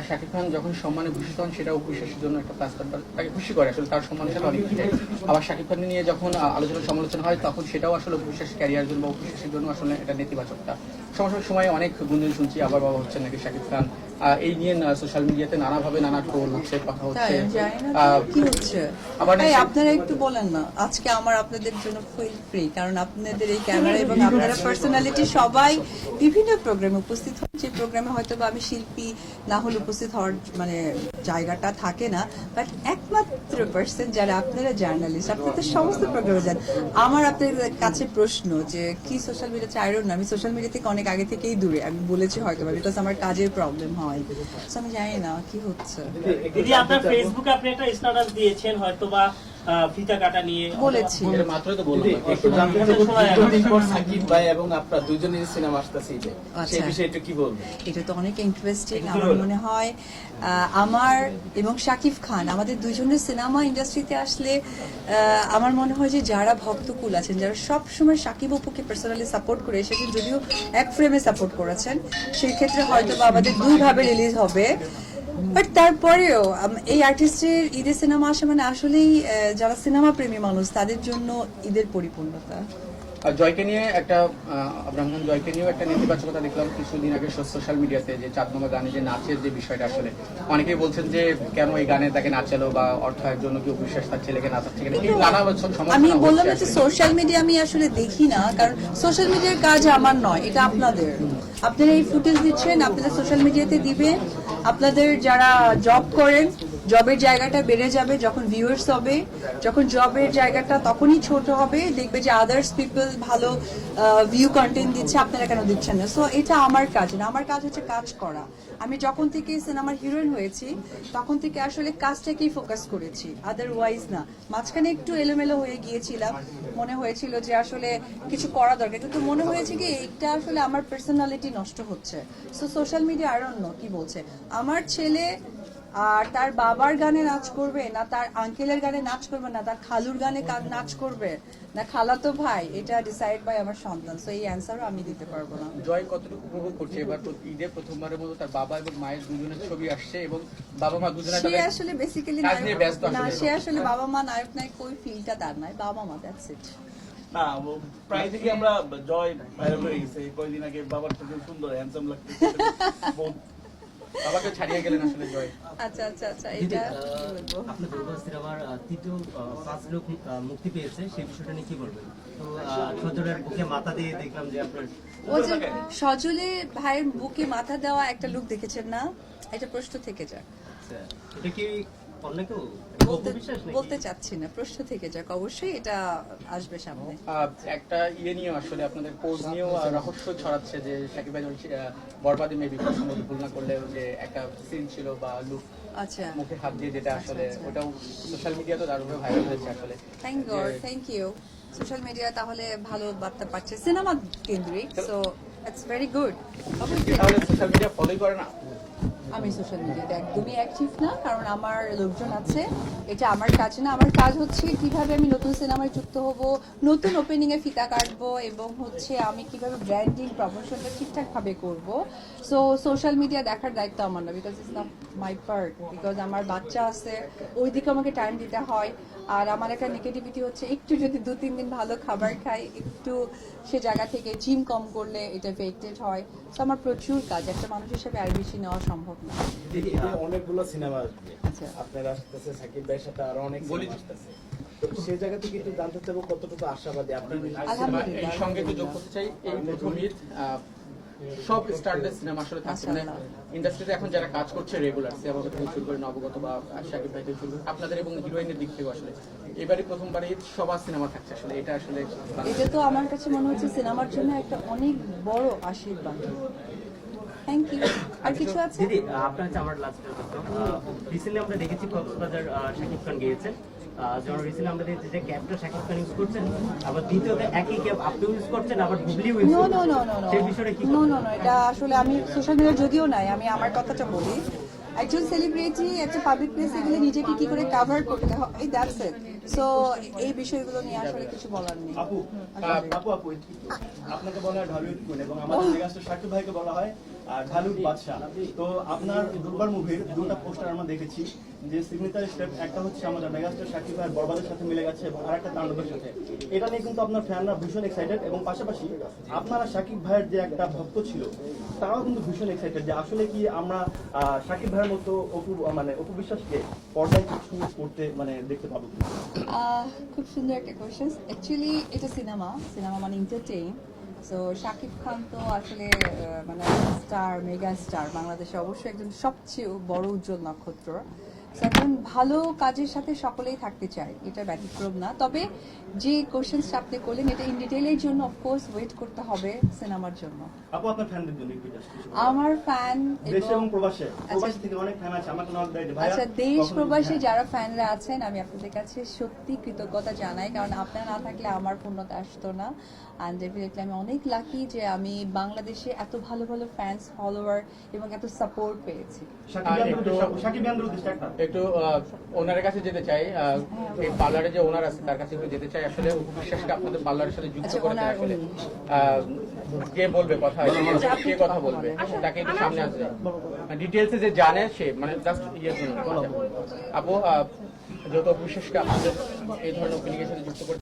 শাকিব খান যখন সম্মানে ভূষিত হন সেটা অপবিশ্বাসের জন্য একটা প্লাস পয়েন্ট, তাকে খুশি করে আসলে, তার সম্মান সেটা অনেক যায়। আবার শাকিব খান নিয়ে যখন আলোচনা সমালোচনা হয় তখন সেটাও আসলে অপবিশ্বাসের ক্যারিয়ার জন্য বা অপবিশ্বাসের জন্য আসলে এটা নেতিবাচকটা। সমস্যার সময় অনেক গুঞ্জন শুনছি, আবার বাবা হচ্ছেন নাকি শাকিব খান, এই নিয়ে সোশ্যাল মিডিয়াতে নানাভাবে নানা ট্রোল হচ্ছে, কথা হচ্ছে। কি হচ্ছে আবার আপনারা একটু বলেন না, আজকে আমার আপনাদের জন্য ফুল ফ্রি, কারণ আপনাদের এই ক্যামেরা এবং আপনারা পার্সোনালিটি সবাই বিভিন্ন প্রোগ্রামে উপস্থিত হন, যে প্রোগ্রামে হয়তো বা আমি শিল্পী না হলে উপস্থিত হওয়ার মানে জায়গাটা থাকে না, বাট একমাত্র পার্সন যারা আপনারা জার্নালিস্ট, আপনাদের সমস্ত প্রোগ্রামে যান। আমার আপনাদের কাছে প্রশ্ন যে কি সোশ্যাল মিডিয়া চাইরো না, আমি সোশ্যাল মিডিয়া থেকে অনেক আগে থেকেই দূরে, আমি বলেছি হয়তো বিকজ আমার কাজের প্রবলেম হয়, So আমি জানি না কি হচ্ছে। দিদি আপনার ফেসবুকে আপনি একটা স্ট্যাটাস দিয়েছেন হয়তো বা ফিতা কাটা নিয়ে বলেছি, এটা মাত্রই তো বললাম। একটু জানতে চাই, কিছুদিন পর সাকিব ভাই এবং আপনার দুজনের সিনেমা আসতেছে, সেই বিষয়ে একটু কি বলবেন? এটা তো অনেক ইন্টারেস্টিং। আমার মনে হয় আমার এবং শাকিব খান আমাদের দুজনের সিনেমা ইন্ডাস্ট্রিতে আসলে আমার মনে হয় যে যারা ভক্তকুল আছেন, যারা সব সময় শাকিব অপুকে পার্সোনালি সাপোর্ট করে এসেছেন, যদিও এক ফ্রেমে সাপোর্ট করেছেন, সেই ক্ষেত্রে হয়তো বা আমাদের দুইভাবে রিলিজ হবে। বাট তারপরেও এই আর্টিস্টের ঈদের সিনেমা আসে মানে আসলেই যারা সিনেমা প্রেমী মানুষ তাদের জন্য ঈদের পরিপূর্ণতা। জয়কে নিয়ে একটা আব্রাহাম খান জয়কে নিয়েও একটা নেতিবাচকতা দেখলাম কিছুদিন আগে সোশ্যাল মিডিয়াতে, যে চাঁদমামা গানে যে নাচের যে বিষয়টা, আসলে অনেকেই বলছেন যে কেন এই গানে তাকে নাচালো বা অর্থ আয়ের জন্য কি অবিশ্বাস তার ছেলেকে নাচাচ্ছে কিনা, এই নানা আমি বললাম যে সোশ্যাল মিডিয়া আমি আসলে দেখি না, কারণ সোশ্যাল মিডিয়ার কাজ আমার নয়, এটা আপনাদের। আপনারা এই ফুটেজ দিচ্ছেন, আপনারা সোশ্যাল মিডিয়াতে দিবেন, আপনাদের যারা জব করেন জবের জায়গাটা বেড়ে যাবে, যখন ভিউয়ার্স হবে, যখন জবের জায়গাটা তখনই ছোট হবে, দেখবে যে আদার্স পিপল ভালো ভিউ কন্টেন্ট দিচ্ছে, আপনারা কেন দিচ্ছেন না। সো এটা আমার কাজ না, আমার কাজ হচ্ছে কাজ করা। আমি যখন থেকে সিনেমার হিরোইন হয়েছি তখন থেকে আসলে কাজটাকেই ফোকাস করেছি, আদারওয়াইজ না। মাঝখানে একটু এলোমেলো হয়ে গিয়েছিলাম, মনে হয়েছিল যে আসলে কিছু করা দরকার, কিন্তু মনে হয়েছে কি এটা আসলে আমার পার্সোনালিটি নষ্ট হচ্ছে। So social media I don't know কি বলছে, আমার ছেলে আর তার বাবার গানে নাচ করবে না, তার আঙ্কেলের গানে নাচ করবে না, তার খালুর গানে নাচ করবে না, খালাতো ভাই, এটা ডিসাইড বাই আমার সন্তান। সো এই অ্যান্সারও আমি দিতে পারবো না। জয় কতটুকু উপভোগ করছে এবার ঈদে প্রথমবারের মতো তার বাবা এবং মায়ের দুজনের ছবি আসছে, এবং বাবা মা দুজনে সে আসলে বেসিক্যালি না, সে আসলে বাবা মা নায়ক নায়ক ওই ফিলটা তার নাই, বাবা মা, দ্যাটস ইট। না, প্রায় থেকে আমরা জয় ভাইরাল হয়ে গেছে কয়েকদিন আগে, বাবার থেকে সুন্দর হ্যান্ডসাম লাগছে, বাবাকে ছাড়িয়ে গেলেন আসলে জয়। আচ্ছা আচ্ছা আচ্ছা, এটা বলবো আপনার দুর্বল সিনেমার তৃতীয় ফার্স্ট লুক মুক্তি পেয়েছে, সেই বিষয়টা নিয়ে কি বলবেন? তো সজলের বুকে মাথা দিয়ে দেখলাম যে আপনার ও যে সজলে ভাইয়ের বুকে মাথা দেওয়া একটা লুক দেখেছেন না, এটা প্রশ্ন থেকে যাক। এটা কি অন্য কেউ বলতে চাচ্ছি না, প্রশ্ন থেকে যাক, অবশ্যই এটা আসবে সামনে। একটা ইয়ে নিয়ে আসলে আপনাদের পোজ নিয়েও রহস্য ছড়াচ্ছে যে শাকিব ভাই বরবাদে মেবি ভুল না করলে যে একটা সিন ছিল বা লুক, আচ্ছা, মুখে হাত দিয়ে যেটা আসলে ওটাও সোশ্যাল মিডিয়াতে দারুণভাবে ভাইরাল হয়েছে আসলে। Thank god, thank you. Social media তাহলে ভালো বার্তা পাচ্ছে, সিনেমা কেন্দ্রিক, সো ইটস ভেরি গুড। তাহলে সোশ্যাল মিডিয়া ফলোই করে না? আমি সোশ্যাল মিডিয়াতে একদমই অ্যাক্টিভ না, কারণ আমার লোকজন আছে, এটা আমার কাজ না। আমার কাজ হচ্ছে কিভাবে আমি নতুন সিনেমায় যুক্ত হব, নতুন ওপেনিং এ ফিতা কাটবো, এবং হচ্ছে আমি কিভাবে ব্র্যান্ডিং প্রমোশনটা ঠিকঠাক ভাবে করব। সো সোশ্যাল মিডিয়া দেখার দায়িত্ব আমার না, because it's not my part, because আমার বাচ্চা আছে, ওই দিকে আমাকে টাইম দিতে হয়। আর আমার একটা নেগেটিভিটি হচ্ছে একটু যদি 2-3 দিন ভালো খাবার খাই, একটু সে জায়গা থেকে জিম কম করলে এটা এফেক্টেড হয়। তো আমার প্রচুর কাজ, একটা মানুষ হিসেবে আর বেশি নেওয়া সম্ভব না। অনেকগুলো সিনেমা আসবে, আচ্ছা, আপনারা আসতেছে, সাকিব ভাইয়ের সাথে আরো অনেক সিনেমা আসতেছে, তো সেই জায়গা থেকে একটু জানতে চাইবো কতটুকু আশাবাদী আপনার? আলহামদুলিল্লাহ। এই সঙ্গে তো যোগ করতে চাই, এই প্রথম ঈদ সব স্টারদের সিনেমা আসলে থাকছে, মানে ইন্ডাস্ট্রিতে এখন যারা কাজ করছে রেগুলার, সিনেমা থেকে শুরু করে নবগত বা শাকিব ভাই থেকে শুরু করে আপনাদের এবং হিরোইনের দিক থেকে আসলে এবারই প্রথমবার ঈদ সবার সিনেমা থাকছে, আসলে এটা আসলে এটা তো আমার কাছে মনে হচ্ছে সিনেমার জন্য একটা অনেক বড় আশীর্বাদ। Thank you. আর কিছু আছে? দিদি আপনার হচ্ছে আমার লাস্ট প্রশ্ন, রিসেন্টলি আমরা দেখেছি কক্সবাজার শাকিব খান গিয়েছেন, যেমন রিসেন্টলি আমরা দেখেছি যে ক্যাবটা শাকিব খান ইউজ করছেন, আবার দ্বিতীয়ত একই ক্যাব আপনিও ইউজ করছেন, আবার হুবলিও ইউজ নো করছেন। নো নো নো নো সেই বিষয়টা কি? নো নো নো, এটা আসলে আমি সোশ্যাল মিডিয়া যদিও নাই, আমি আমার কথাটা বলি। একজন সেলিব্রিটি একটা পাবলিক প্লেসে গেলে নিজেকে কি করে কভার করতে হয়, দ্যাটস ইট। সো এই বিষয়গুলো নিয়ে আসলে কিছু বলার নেই। আপু আপনাকে বলা হয় ঢলিউড কুইন, এবং আমাদের মেগাস্টার শাকিব ভাইকে বলা হয় ঢালুক বাদশা। তো আপনার দুর্বার মুভির দুটো পোস্টার আমরা দেখেছি, যে সিগনেচার স্টেপ একটা হচ্ছে আমাদের মেগাস্টার শাকিব ভাইয়ের বরবাদের সাথে মিলে গেছে এবং আরেকটা তাণ্ডবের সাথে। এটা নিয়ে কিন্তু আপনার ফ্যানরা ভীষণ এক্সাইটেড, এবং পাশাপাশি আপনারা শাকিব ভাইয়ের যে একটা ভক্ত ছিল তারাও কিন্তু ভীষণ এক্সাইটেড যে আসলে কি আমরা শাকিব ভাইয়ের মতো অপু বিশ্বাসকে পর্দায় কিছু করতে দেখতে পাবো কিনা? খুব সুন্দর একটা কোয়েশ্চেন। অ্যাকচুয়ালি এটা সিনেমা মানে এন্টারটেইন। সো শাকিব খান তো আসলে মানে স্টার, মেগা স্টার, বাংলাদেশে অবশ্যই একজন সবচেয়ে বড় উজ্জ্বল নক্ষত্র। So, একজন ভালো কাজের সাথে সকলেই থাকতে চায়, এটা ব্যতিক্রম না। তবে যে কোয়েশ্চেনটা আপনি করলেন এটা ইন ডিটেইলের জন্য অফকোর্স ওয়েট করতে হবে সিনেমার জন্য। আপু আপনার ফ্যানদের জন্য একটু just কিছু বলুন। আমার ফ্যান দেশে এবং প্রবাসে থেকে অনেক ফ্যান আছে, আমাকে নক দেয় যে ভাইয়া আচ্ছা, দেশ কখন- প্রবাসী হ্যাঁ। যারা ফ্যানরা আছেন আমি আপনাদের কাছে সত্যি কৃতজ্ঞতা জানাই, কারণ আপনারা না থাকলে আমার পূর্ণতা আসতো না। অ্যান্ড ডেফিনেটলি আমি অনেক লাকি যে আমি বাংলাদেশে এত ভালো ভালো ফ্যান্স, ফলোয়ার এবং এত সাপোর্ট পেয়েছি। শাকিব ভাইয়ের উদ্দেশ্যে একটা একটু ওনারের কাছে যেতে চাই, এই পার্লারে যে ওনার আছে তার কাছে একটু যেতে চাই। আসলে অপু বিশ্বাসকে আপনাদের পার্লারের সাথে যুক্ত আচ্ছা, করেছেন, ওনার- আসলে কে বলবে কথা, কে কথা বলবে তাকে একটু সামনে আসবে। ডিটেলসে যে জানে সে জাস্ট ইয়ের জন্য। আপু, যেহেতু অপু বিশ্বাসকে আপনাদের এই ধরনের অ্যাপ্লিকেশনে যুক্ত করে